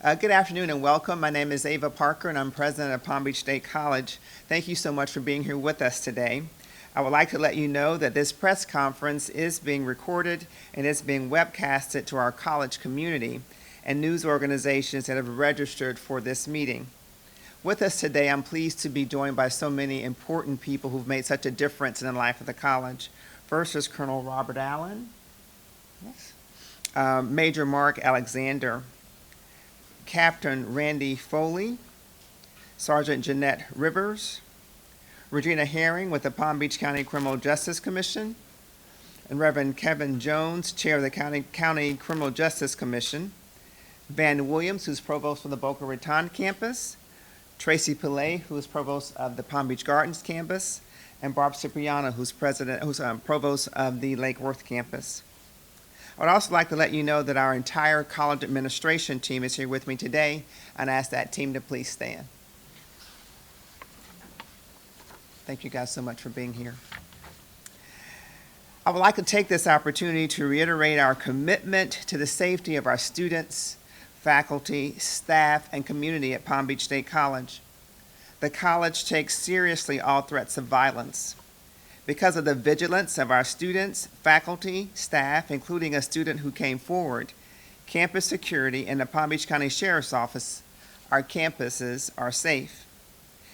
Good afternoon and welcome. My name is Ava Parker and I'm president of Palm Beach State College. Thank you so much for being here with us today. I would like to let you know that this press conference is being recorded and is being webcasted to our college community and news organizations that have registered for this meeting. With us today, I'm pleased to be joined by so many important people who've made such a difference in the life of the college. First is Colonel Robert Allen, yes. Major Mark Alexander, Captain Randy Foley, Sergeant Jeanette Rivers, Regina Herring with the Palm Beach County Criminal Justice Commission, and Reverend Kevin Jones, Chair of the County Criminal Justice Commission, Van Williams, who's Provost for the Boca Raton campus, Tracy Pillay, who is Provost of the Palm Beach Gardens campus, and Barb Cipriano, who's Provost of the Lake Worth campus. I would also like to let you know that our entire college administration team is here with me today, and I ask that team to please stand. Thank you guys so much for being here. I would like to take this opportunity to reiterate our commitment to the safety of our students, faculty, staff, and community at Palm Beach State College. The college takes seriously all threats of violence. Because of the vigilance of our students, faculty, staff, including a student who came forward, campus security, and the Palm Beach County Sheriff's Office, our campuses are safe.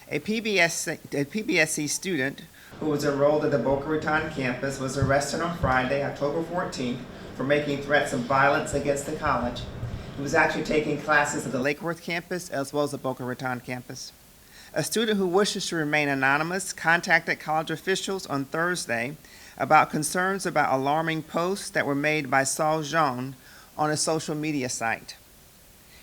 A PBSC student who was enrolled at the Boca Raton campus was arrested on Friday, October 14th, for making threats of violence against the college. He was actually taking classes at the Lake Worth campus as well as the Boca Raton campus. A student who wishes to remain anonymous contacted college officials on Thursday about concerns about alarming posts that were made by Saul Jean on a social media site.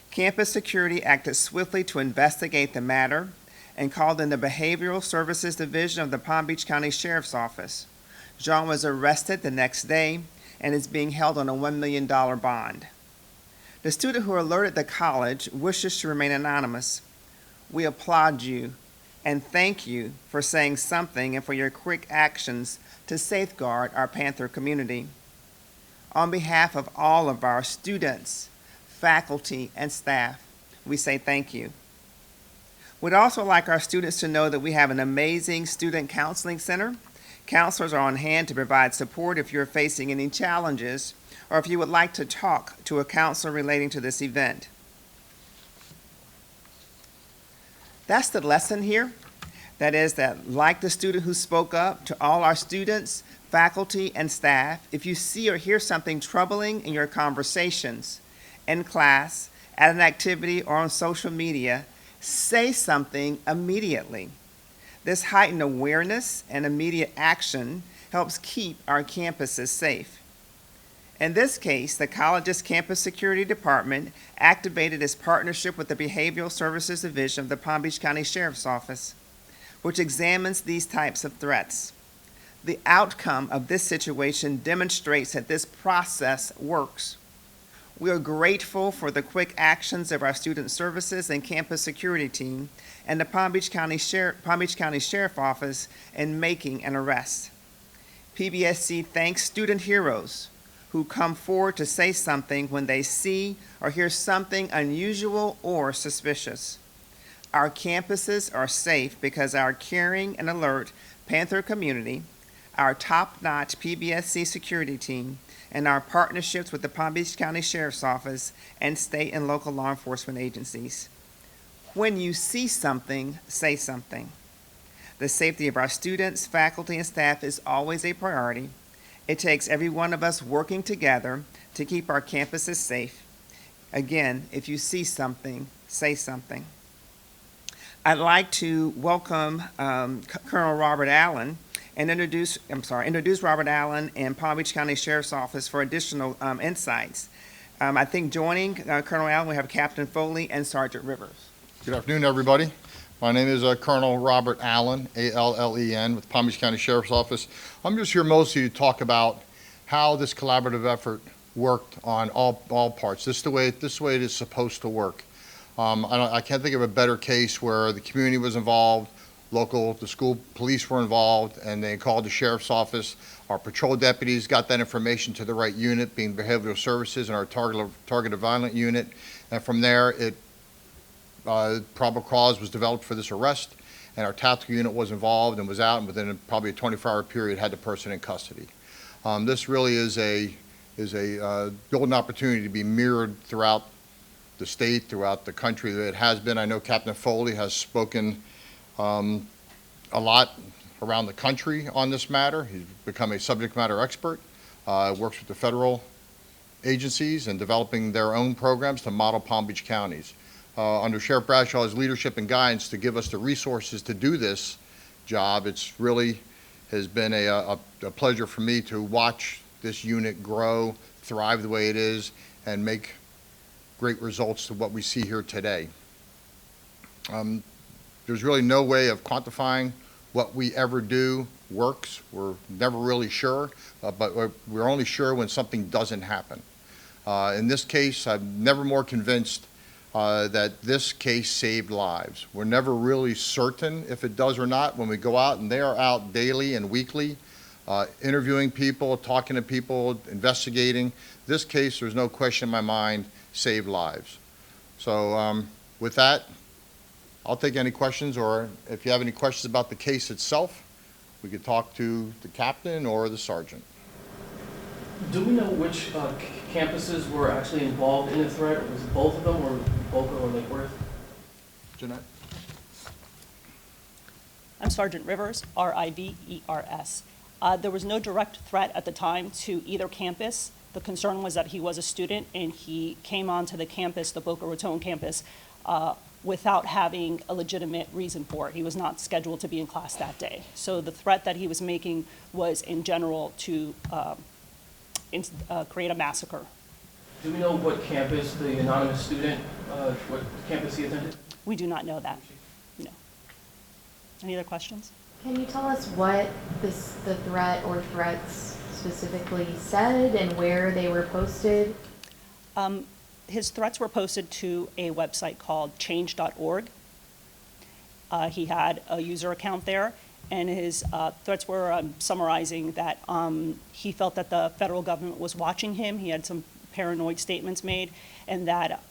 Campus security acted swiftly to investigate the matter and called in the Behavioral Services Division of the Palm Beach County Sheriff's Office. Jean was arrested the next day and is being held on a $1 million bond. The student who alerted the college wishes to remain anonymous. We applaud you and thank you for saying something and for your quick actions to safeguard our Panther community. On behalf of all of our students, faculty, and staff, we say thank you. We'd also like our students to know that we have an amazing student counseling center. Counselors are on hand to provide support if you're facing any challenges or if you would like to talk to a counselor relating to this event. That's the lesson here. That is that, like the student who spoke up, to all our students, faculty, and staff, if you see or hear something troubling in your conversations, in class, at an activity, or on social media, say something immediately. This heightened awareness and immediate action helps keep our campuses safe. In this case, the college's campus security department activated its partnership with the Behavioral Services Division of the Palm Beach County Sheriff's Office, which examines these types of threats. The outcome of this situation demonstrates that this process works. We are grateful for the quick actions of our student services and campus security team and the Palm Beach County Sheriff's Office in making an arrest. PBSC thanks student heroes who come forward to say something when they see or hear something unusual or suspicious. Our campuses are safe because our caring and alert Panther community, our top-notch PBSC security team, and our partnerships with the Palm Beach County Sheriff's Office and state and local law enforcement agencies. When you see something, say something. The safety of our students, faculty, and staff is always a priority. It takes every one of us working together to keep our campuses safe. Again, if you see something, say something. I'd like to welcome Colonel Robert Allen and introduce Robert Allen and Palm Beach County Sheriff's Office for additional insights. I think joining Colonel Allen, we have Captain Foley and Sergeant Rivers. Good afternoon, everybody. My name is Colonel Robert Allen, A-L-L-E-N, with Palm Beach County Sheriff's Office. I'm just here mostly to talk about how this collaborative effort worked on all parts. This is the way it is supposed to work. I can't think of a better case where the community was involved, The school police were involved, and they called the sheriff's office. Our patrol deputies got that information to the right unit, being behavioral services, and our targeted violent unit. And from there, probable cause was developed for this arrest, and our tactical unit was involved and was out, and within probably a 24-hour period, had the person in custody. This really is a golden opportunity to be mirrored throughout the state, throughout the country. It has been. I know Captain Foley has spoken a lot around the country on this matter. He's become a subject matter expert, works with the federal agencies in developing their own programs to model Palm Beach counties. Under Sheriff Bradshaw's leadership and guidance to give us the resources to do this job, it's really has been a pleasure for me to watch this unit grow, thrive the way it is, and make great results to what we see here today. There's really no way of quantifying what we ever do works. We're never really sure, but we're only sure when something doesn't happen. In this case, I'm never more convinced that this case saved lives. We're never really certain if it does or not when we go out, and they are out daily and weekly, interviewing people, talking to people, investigating. This case, there's no question in my mind, saved lives. So with that, I'll take any questions, or if you have any questions about the case itself, we could talk to the captain or the sergeant. Do we know which campuses were actually involved in the threat? Or was it both of them, or Boca or Lake Worth? Jeanette? I'm Sergeant Rivers, R-I-V-E-R-S. There was no direct threat at the time to either campus. The concern was that he was a student and he came onto the campus, the Boca Raton campus, without having a legitimate reason for it. He was not scheduled to be in class that day. So the threat that he was making was in general to create a massacre. Do we know what campus the anonymous student, what campus he attended? We do not know that, no. Any other questions? Can you tell us what the threat or threats specifically said and where they were posted? His threats were posted to a website called change.org. He had a user account there, and his threats were summarizing that he felt that the federal government was watching him. He had some paranoid statements made, and that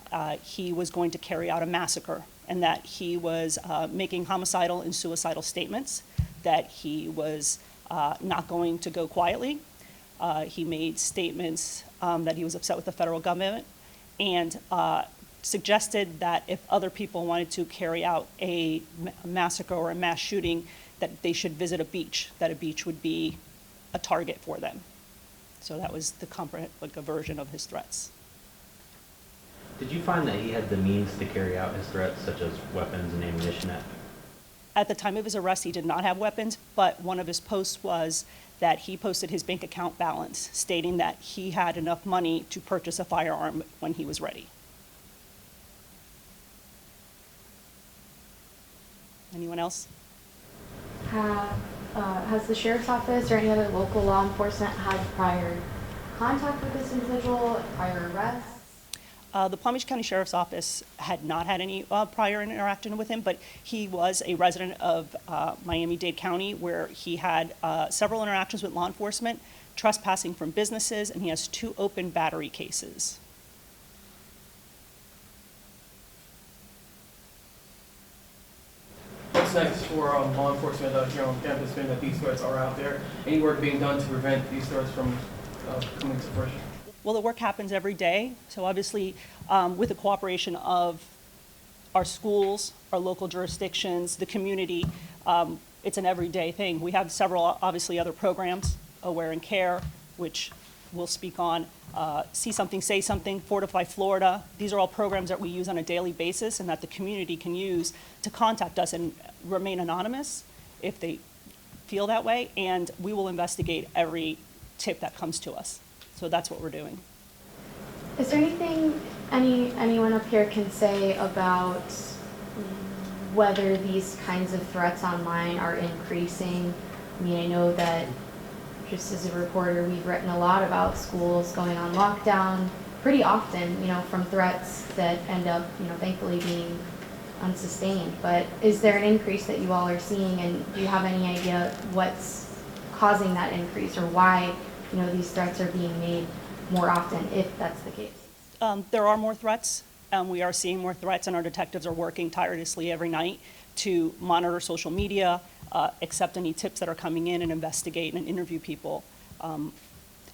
he was going to carry out a massacre, and that he was making homicidal and suicidal statements, that he was not going to go quietly. He made statements that he was upset with the federal government, and suggested that if other people wanted to carry out a massacre or a mass shooting, that they should visit a beach, that a beach would be a target for them. So that was the a version of his threats. Did you find that he had the means to carry out his threats, such as weapons and ammunition? At the time of his arrest, he did not have weapons, but one of his posts was that he posted his bank account balance, stating that he had enough money to purchase a firearm when he was ready. Anyone else? Has the sheriff's office or any other local law enforcement had prior contact with this individual, prior arrests? The Palm Beach County Sheriff's Office had not had any prior interaction with him, but he was a resident of Miami-Dade County, where he had several interactions with law enforcement, trespassing from businesses, and he has 2 open battery cases. What's next for law enforcement here on campus, being that these threats are out there? Any work being done to prevent these threats from coming to fruition? Well, the work happens every day. So obviously, with the cooperation of our schools, our local jurisdictions, the community, it's an everyday thing. We have several, obviously, other programs, Aware and Care, which we'll speak on, See Something, Say Something, Fortify Florida. These are all programs that we use on a daily basis and that the community can use to contact us and remain anonymous if they feel that way. And we will investigate every tip that comes to us. So that's what we're doing. Is there anything anyone up here can say about whether these kinds of threats online are increasing? I mean, I know that just as a reporter, we've written a lot about schools going on lockdown pretty often, from threats that end up, thankfully being unsustained. But is there an increase that you all are seeing, and do you have any idea what's causing that increase, or why, these threats are being made more often, if that's the case? There are more threats. We are seeing more threats, and our detectives are working tirelessly every night to monitor social media, accept any tips that are coming in, and investigate and interview people.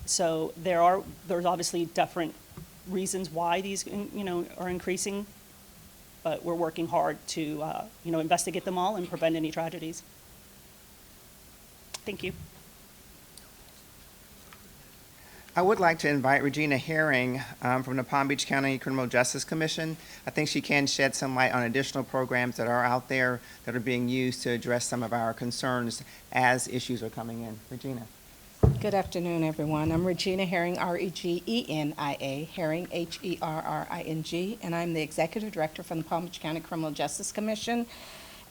So there's obviously different reasons why these, are increasing, but we're working hard to, investigate them all and prevent any tragedies. Thank you. I would like to invite Regina Herring from the Palm Beach County Criminal Justice Commission. I think she can shed some light on additional programs that are out there that are being used to address some of our concerns as issues are coming in. Regina. Good afternoon, everyone. I'm Regina Herring, R-E-G-E-N-I-A, Herring, H-E-R-R-I-N-G, and I'm the Executive Director from the Palm Beach County Criminal Justice Commission.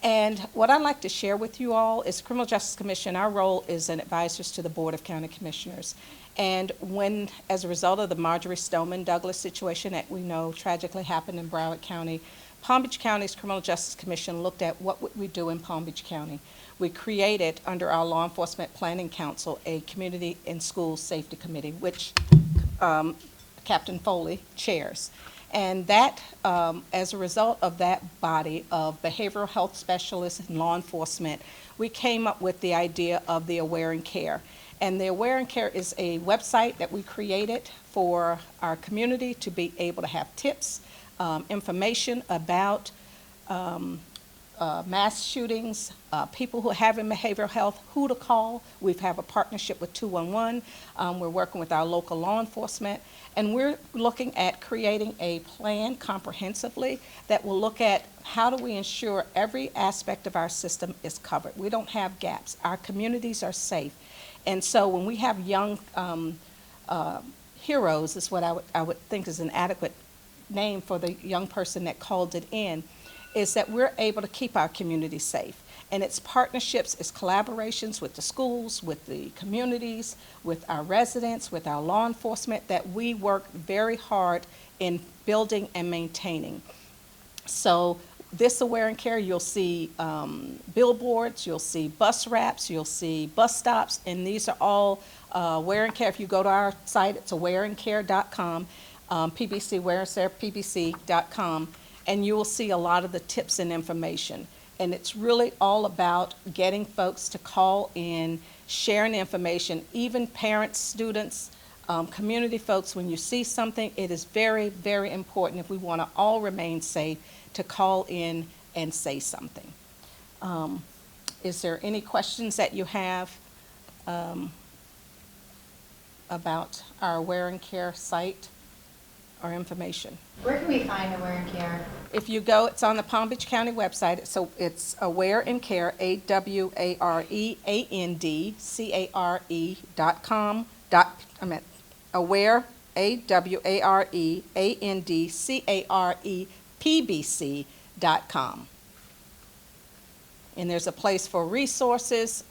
And what I'd like to share with you all is Criminal Justice Commission, our role is an advisors to the Board of County Commissioners. And when, as a result of the Marjorie Stoneman Douglas situation that we know tragically happened in Broward County, Palm Beach County's Criminal Justice Commission looked at what would we do in Palm Beach County. We created, under our Law Enforcement Planning Council, a Community and School Safety Committee, which Captain Foley chairs. And that, as a result of that body of behavioral health specialists and law enforcement, we came up with the idea of the Aware and Care. And the Aware and Care is a website that we created for our community to be able to have tips, information about mass shootings, people who are having behavioral health, who to call. We have a partnership with 211. We're working with our local law enforcement. And we're looking at creating a plan comprehensively that will look at how do we ensure every aspect of our system is covered. We don't have gaps. Our communities are safe. And so when we have young heroes, is what I would think is an adequate name for the young person that called it in, is that we're able to keep our community safe. And it's partnerships, it's collaborations with the schools, with the communities, with our residents, with our law enforcement, that we work very hard in building and maintaining. So this Aware and Care, you'll see billboards, you'll see bus wraps, you'll see bus stops, and these are all Aware and Care. If you go to our site, it's awareandcare.com, PBC, Aware and Care, PBC.com, and you will see a lot of the tips and information. And it's really all about getting folks to call in, sharing information, even parents, students, community folks. When you see something, it is very, very important, if we want to all remain safe, to call in and say something. Is there any questions that you have about our Aware and Care site or information? Where can we find Aware and Care? If you go, it's on the Palm Beach County website, so it's Aware and Care, AWAREANDCARE.com, Aware, AWAREANDCAREPBC.com. And there's a place for resources,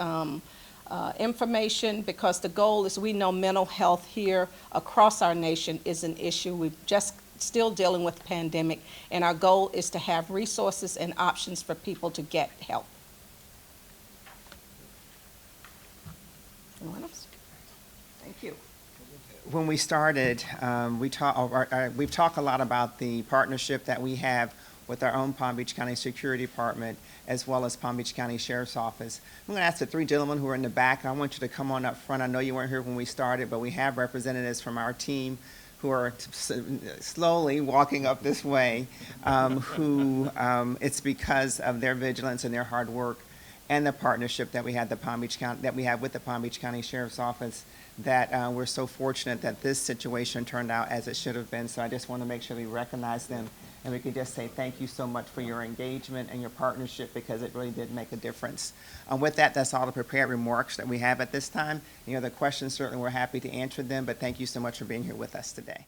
information, because the goal is, we know mental health here across our nation is an issue. We've just still dealing with the pandemic, and our goal is to have resources and options for people to get help. Anyone else? Thank you. When we started, we've talked a lot about the partnership that we have with our own Palm Beach County Security Department, as well as Palm Beach County Sheriff's Office. I'm going to ask the three gentlemen who are in the back, I want you to come on up front. I know you weren't here when we started, but we have representatives from our team who are slowly walking up this way, it's because of their vigilance and their hard work and the partnership that we have with the Palm Beach County Sheriff's Office, that we're so fortunate that this situation turned out as it should have been. So I just want to make sure we recognize them, and we could just say thank you so much for your engagement and your partnership, because it really did make a difference. With that, that's all the prepared remarks that we have at this time. The questions, certainly we're happy to answer them, but thank you so much for being here with us today.